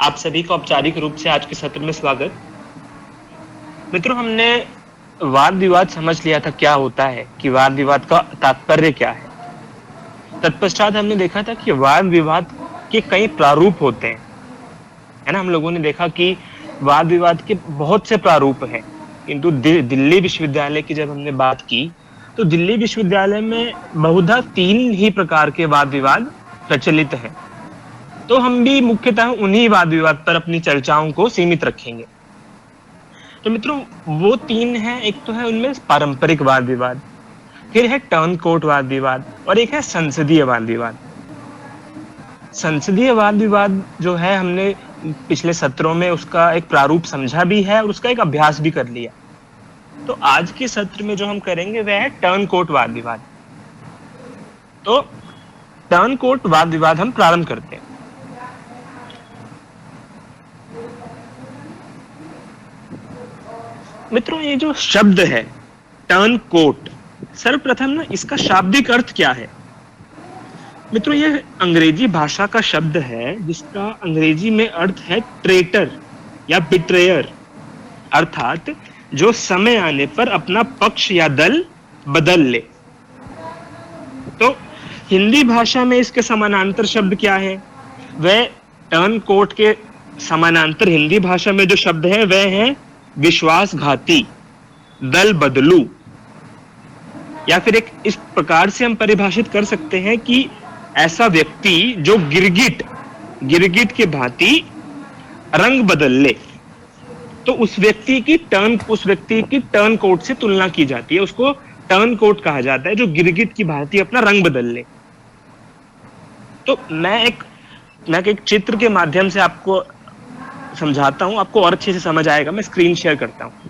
आप सभी को औपचारिक रूप से आज के सत्र में स्वागत। मित्रों, हमने वाद विवाद समझ लिया था क्या होता है, कि वाद विवाद का तात्पर्य क्या है। तत्पश्चात हमने देखा था कि वाद विवाद के कई प्रारूप होते हैं, है ना। हम लोगों ने देखा कि वाद विवाद के बहुत से प्रारूप हैं, किंतु दिल्ली विश्वविद्यालय की जब हमने बात की तो दिल्ली विश्वविद्यालय में बहुधा 3 ही प्रकार के वाद विवाद प्रचलित हैं। तो हम भी मुख्यतः उन्हीं वाद विवाद पर अपनी चर्चाओं को सीमित रखेंगे। तो मित्रों, वो 3 हैं। एक तो है उनमें पारंपरिक वाद विवाद, फिर है टर्न कोर्ट वाद विवाद, और एक है संसदीय वाद विवाद। संसदीय वाद विवाद जो है, हमने पिछले सत्रों में उसका एक प्रारूप समझा भी है और उसका एक अभ्यास भी कर लिया। तो आज के सत्र में जो हम करेंगे वह है टर्न कोर्ट वाद विवाद। तो टर्न कोर्ट वाद विवाद हम प्रारंभ करते हैं। मित्रों, ये जो शब्द है टर्न कोर्ट, सर्वप्रथम ना इसका शाब्दिक अर्थ क्या है। मित्रों, ये अंग्रेजी भाषा का शब्द है जिसका अंग्रेजी में अर्थ है ट्रेटर या बिट्रेयर, अर्थात जो समय आने पर अपना पक्ष या दल बदल ले। तो हिंदी भाषा में इसके समानांतर शब्द क्या है? वह टर्न कोर्ट के समानांतर हिंदी भाषा में जो शब्द है वह है विश्वासघाती, दल बदलू, या फिर एक इस प्रकार से हम परिभाषित कर सकते हैं कि ऐसा व्यक्ति जो गिरगिट के भांति रंग बदल ले। तो उस व्यक्ति की टर्न कोर्ट से तुलना की जाती है, उसको टर्न कोर्ट कहा जाता है, जो गिरगिट की भांति अपना रंग बदल ले। तो मैं एक चित्र के माध्यम से आपको समझाता हूं, आपको और अच्छे से समझ आएगा। मैं स्क्रीन शेयर करता हूं।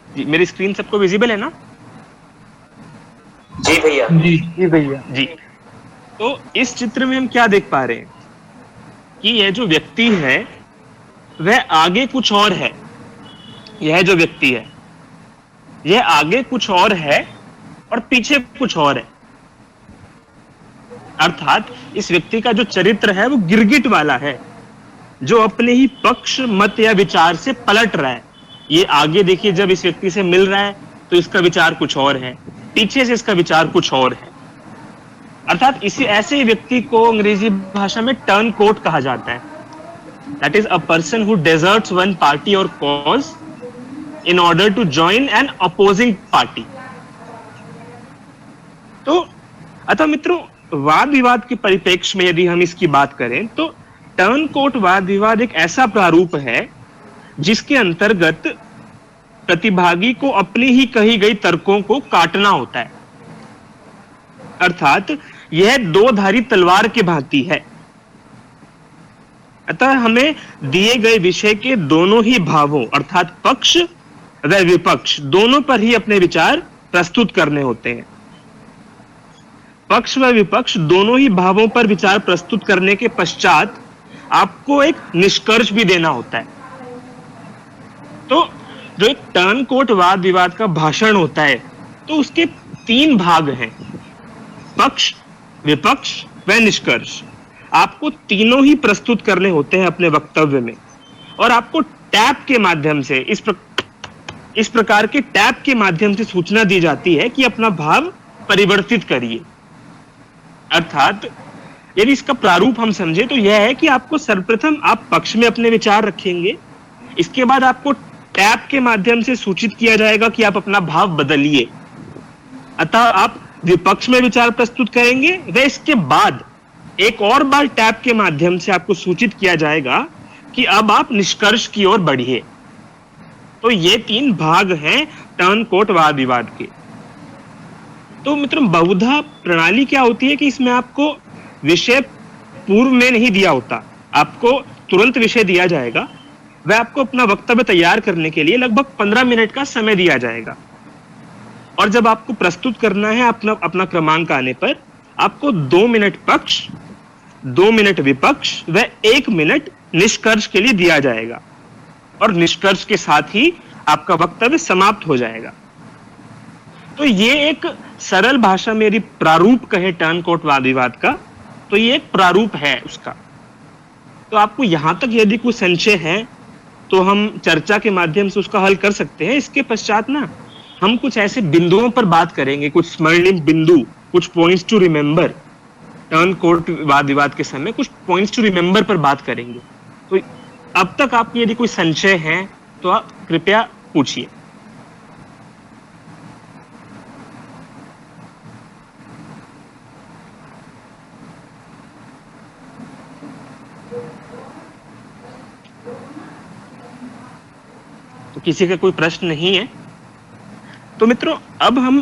जी, मेरी स्क्रीन सबको विजिबल है ना? जी भैया। जी भैया। जी, तो इस चित्र में हम क्या देख पा रहे हैं कि यह जो व्यक्ति है वह आगे कुछ और है। यह जो व्यक्ति है यह आगे कुछ और है और पीछे कुछ और है। अर्थात इस व्यक्ति का जो चरित्र है वो गिरगिट वाला है, जो अपने ही पक्ष, मत या विचार से पलट रहा है। ये आगे देखिए, जब इस व्यक्ति से मिल रहा है तो इसका विचार कुछ और है, पीछे से इसका विचार कुछ और है। अर्थात इसी ऐसे व्यक्ति को अंग्रेजी भाषा में टर्न कोर्ट कहा जाता है। That is a person who deserts one party और cause in order to join an opposing party। तो अतः मित्रों, वाद विवाद के परिप्रेक्ष्य में यदि हम इसकी बात करें तो टर्न कोर्ट वाद विवाद एक ऐसा प्रारूप है जिसके अंतर्गत प्रतिभागी को अपनी ही कही गई तर्कों को काटना होता है। अर्थात यह दो-धारी तलवार की भांति है। अतः हमें दिए गए विषय के दोनों ही भावों, अर्थात पक्ष व विपक्ष, दोनों पर ही अपने विचार प्रस्तुत करने होते हैं। पक्ष व विपक्ष दोनों ही भावों पर विचार प्रस्तुत करने के पश्चात आपको एक निष्कर्ष भी देना होता है। तो जो एक टर्न कोर्ट वाद विवाद का भाषण होता है तो उसके 3 भाग हैं, पक्ष, विपक्ष व निष्कर्ष। आपको तीनों ही प्रस्तुत करने होते हैं अपने वक्तव्य में, और आपको टैप के माध्यम से इस प्रकार के टैप के माध्यम से सूचना दी जाती है कि अपना भाव परिवर्तित करिए। अर्थात यदि इसका प्रारूप हम समझे तो यह है कि आपको सर्वप्रथम आप पक्ष में अपने विचार रखेंगे, इसके बाद आपको टैप के माध्यम से सूचित किया जाएगा कि आप अपना भाव बदलिए। अतः आप विपक्ष में विचार प्रस्तुत करेंगे व इसके बाद एक और बार टैप के माध्यम से आपको सूचित किया जाएगा कि अब आप निष्कर्ष की ओर बढ़िए। तो ये 3 भाग हैं टर्न कोर्ट वाद विवाद के। तो मित्रों, बहुधा प्रणाली क्या होती है कि इसमें आपको विषय पूर्व में नहीं दिया होता, आपको तुरंत विषय दिया जाएगा, वह आपको अपना वक्तव्य तैयार करने के लिए लगभग 15 मिनट का समय दिया जाएगा। और जब आपको प्रस्तुत करना है अपना क्रमांक आने पर आपको 2 मिनट पक्ष, 2 मिनट विपक्ष व 1 मिनट निष्कर्ष के लिए दिया जाएगा। और निष्कर्ष के साथ ही आपका वक्तव्य समाप्त हो जाएगा। तो ये एक सरल भाषा में यदि प्रारूप कहे टर्न कोट वाद विवाद का, तो ये एक प्रारूप है उसका। तो आपको यहां तक यदि कोई संशय है तो हम चर्चा के माध्यम से उसका हल कर सकते हैं। इसके पश्चात ना हम कुछ ऐसे बिंदुओं पर बात करेंगे, कुछ स्मरणीय बिंदु, कुछ points to remember, turncoat वाद विवाद के समय कुछ पॉइंट्स टू रिमेंबर पर बात करेंगे। तो अब तक आपको यदि कोई संशय है तो आप कृपया पूछिए। तो किसी का कोई प्रश्न नहीं है तो मित्रों अब हम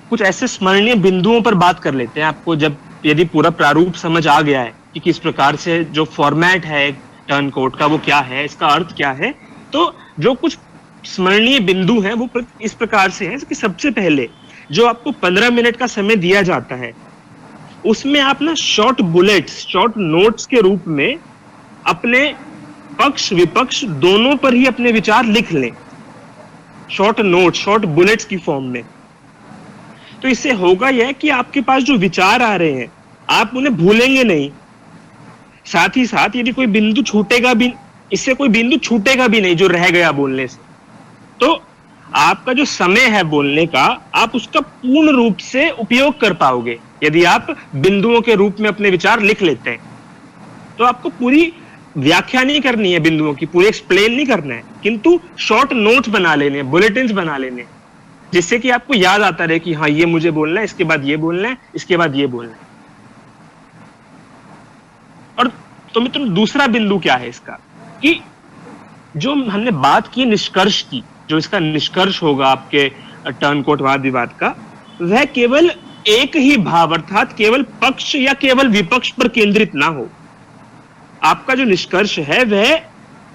कुछ ऐसे स्मरणीय बिंदुओं पर बात कर लेते हैं। आपको जब यदि पूरा प्रारूप समझ आ गया है कि किस प्रकार से जो फॉर्मेट है टर्न कोट का वो क्या है, इसका अर्थ क्या है, तो जो कुछ स्मरणीय बिंदु हैं वो इस प्रकार से हैं कि सबसे पहले जो आपको 15 मिनट का समय दिया जाता है उसमें आप ना शॉर्ट बुलेट्स, शॉर्ट नोट्स के रूप में अपने पक्ष विपक्ष दोनों पर ही अपने विचार लिख लें, शॉर्ट नोट, शॉर्ट बुलेट्स की फॉर्म में। तो इससे होगा यह कि आपके पास जो विचार आ रहे हैं आप उन्हें भूलेंगे नहीं। साथ ही साथ यदि कोई बिंदु छूटेगा भी, इससे कोई बिंदु छूटेगा भी नहीं जो रह गया बोलने से, तो आपका जो समय है बोलने का आप उसका पूर्ण रूप से उपयोग कर पाओगे यदि आप बिंदुओं के रूप में अपने विचार लिख लेते हैं। तो आपको पूरी व्याख्या नहीं करनी है बिंदुओं की, पूरी एक्सप्लेन नहीं करना है, किंतु शॉर्ट नोट्स बना लेने, बुलेटिन्स बना लेने, जिससे कि आपको याद आता रहे कि हाँ ये मुझे बोलना है, इसके बाद ये बोलना है, इसके बाद ये बोलना है। और तो मित्रों दूसरा बिंदु क्या है इसका कि जो हमने बात की निष्कर्ष की, जो इसका निष्कर्ष होगा आपके टर्न कोट वाद विवाद का, वह केवल एक ही भाव अर्थात केवल पक्ष या केवल विपक्ष पर केंद्रित ना हो। आपका जो निष्कर्ष है वह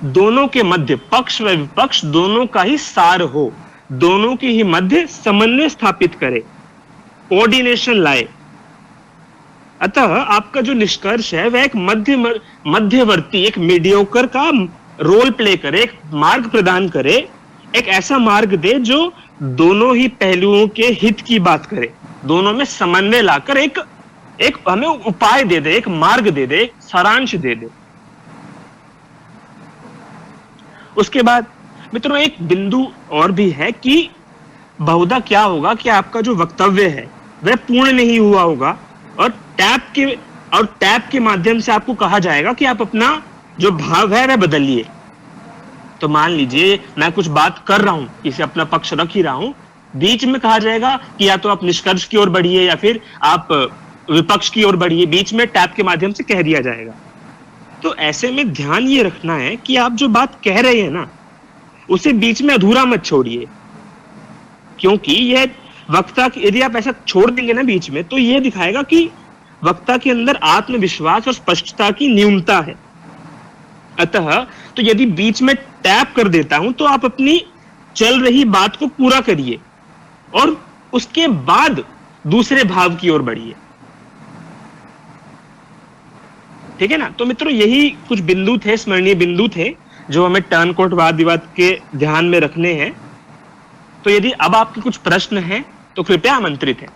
दोनों के मध्य, पक्ष व विपक्ष दोनों का ही सार हो, दोनों के ही मध्य समन्वय स्थापित करे, कोऑर्डिनेशन लाए। अतः आपका जो निष्कर्ष है वह एक मध्यवर्ती, एक मीडियोकर का रोल प्ले करे, एक मार्ग प्रदान करे, एक ऐसा मार्ग दे जो दोनों ही पहलुओं के हित की बात करे, दोनों में समन्वय लाकर एक हमें उपाय दे दे, एक मार्ग दे दे, एक सारांश दे दे। उसके बाद मित्रों एक बिंदु और भी है कि बहुधा क्या होगा कि आपका जो वक्तव्य है वह पूर्ण नहीं हुआ होगा और टैप के माध्यम से आपको कहा जाएगा कि आप अपना जो भाव है वह बदलिए। तो मान लीजिए मैं कुछ बात कर रहा हूं, किसी अपना पक्ष रख ही रहा हूं, बीच में कहा जाएगा कि या तो आप निष्कर्ष की ओर बढ़िए या फिर आप विपक्ष की ओर बढ़िए, बीच में टैप के माध्यम से कह दिया जाएगा। तो ऐसे में ध्यान ये रखना है कि आप जो बात कह रहे हैं ना उसे बीच में अधूरा मत छोड़िए, क्योंकि यह वक्ता यदि आप ऐसा छोड़ देंगे ना बीच में तो यह दिखाएगा कि वक्ता के अंदर आत्मविश्वास और स्पष्टता की न्यूनता है। अतः तो यदि बीच में टैप कर देता हूं तो आप अपनी चल रही बात को पूरा करिए और उसके बाद दूसरे भाव की ओर बढ़िए। ठीक है ना। तो मित्रों यही कुछ बिंदु थे, स्मरणीय बिंदु थे जो हमें टर्न कोट वाद विवाद के ध्यान में रखने हैं। तो यदि अब आपके कुछ प्रश्न हैं तो कृपया आमंत्रित हैं।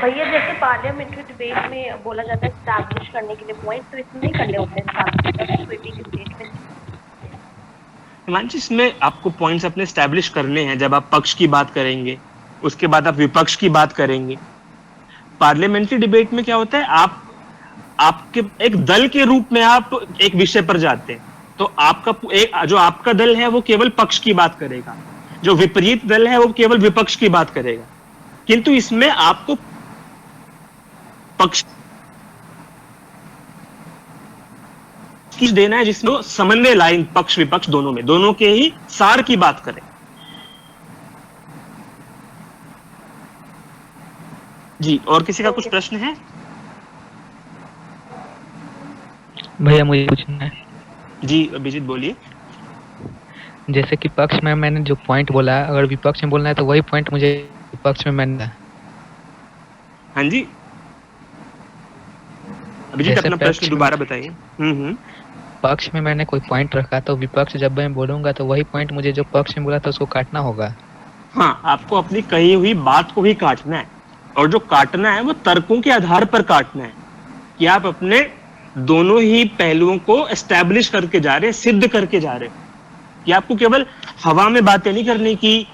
भैया जैसे पार्लियामेंट्री डिबेट में बोला जाता है एस्टैब्लिश करने के लिए पॉइंट, तो इसमें नहीं करने होते हैं हिमांशु, इसमें आपको पॉइंट्स अपने एस्टैब्लिश करने हैं जब आप पक्ष की बात करेंगे, उसके बाद आप विपक्ष की बात करेंगे। पार्लियामेंट्री डिबेट में क्या होता है, आपके एक दल के रूप में आप एक विषय पर जाते हैं, तो आपका जो आपका दल है वो केवल पक्ष की बात करेगा, जो विपरीत दल है वो केवल विपक्ष की बात करेगा। किंतु इसमें आपको पक्ष की देना है जिसमें समन्वय लाइन पक्ष विपक्ष दोनों में, दोनों के ही सार की बात करें। जी, और किसी का कुछ प्रश्न है? भैया मुझे पूछना है। जी अभिजीत बोलिए। जैसे कि पक्ष में मैंने जो पॉइंट बोला है, अगर विपक्ष में बोलना है तो वही पॉइंट मुझे विपक्ष में मैंने। हाँ जी अभिजीत, अपना प्रश्न दोबारा बताइए। पक्ष में मैंने कोई पॉइंट रखा तो विपक्ष जब मैं बोलूंगा तो वही पॉइंट मुझे जो पक्ष में बोला था उसको काटना होगा। हाँ, आपको अपनी कही हुई बात को ही काटना है, और जो काटना है वो तर्कों के आधार पर काटना है कि आप अपने दोनों ही पहलुओं को एस्टैब्लिश करके जा रहे हैं, सिद्ध करके जा रहे हैं कि आपको केवल हवा में बातें नहीं करनी कि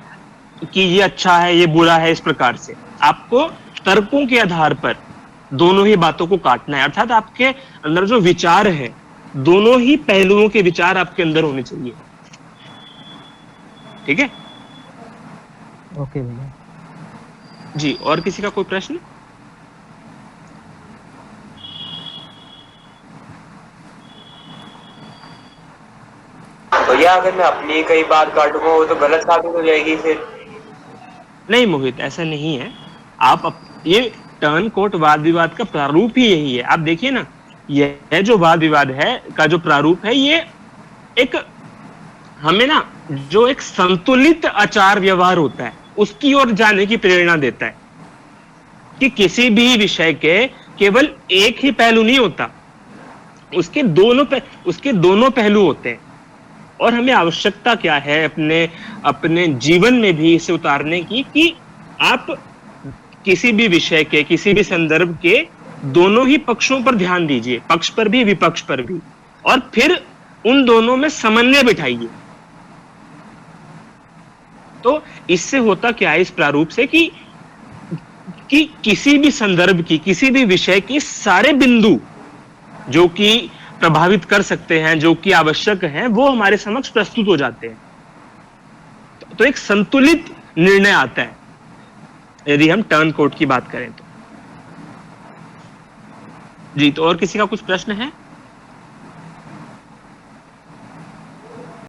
ये अच्छा है ये बुरा है, इस प्रकार से आपको तर्कों के आधार पर दोनों ही बातों को काटना है। अर्थात आपके अंदर जो विचार है, दोनों ही पहलुओं के विचार आपके अंदर होने चाहिए। ठीक है ओके भैया। जी, और किसी का कोई प्रश्न? भैया अगर मैं अपनी कई बात काटूंगा वो तो गलत साबित हो जाएगी फिर। नहीं मोहित, ऐसा नहीं है। ये टर्न कोट वाद विवाद का प्रारूप ही यही है। आप देखिए ना, यह जो वाद विवाद है का जो प्रारूप है, ये एक हमें ना जो एक संतुलित आचार व्यवहार होता है उसकी ओर जाने की प्रेरणा देता है कि किसी भी विषय के केवल एक ही पहलू नहीं होता, उसके दोनों पहलू होते हैं। और हमें आवश्यकता क्या है अपने जीवन में भी इसे उतारने की कि आप किसी भी विषय के, किसी भी संदर्भ के दोनों ही पक्षों पर ध्यान दीजिए, पक्ष पर भी विपक्ष पर भी, और फिर उन दोनों में समन्वय बिठाइए। तो इससे होता क्या है इस प्रारूप से कि किसी भी संदर्भ की, किसी भी विषय की सारे बिंदु जो कि प्रभावित कर सकते हैं, जो कि आवश्यक हैं, वो हमारे समक्ष प्रस्तुत हो जाते हैं। तो एक संतुलित निर्णय आता है यदि हम टर्न कोट की बात करें तो। जी, तो और किसी का कुछ प्रश्न है?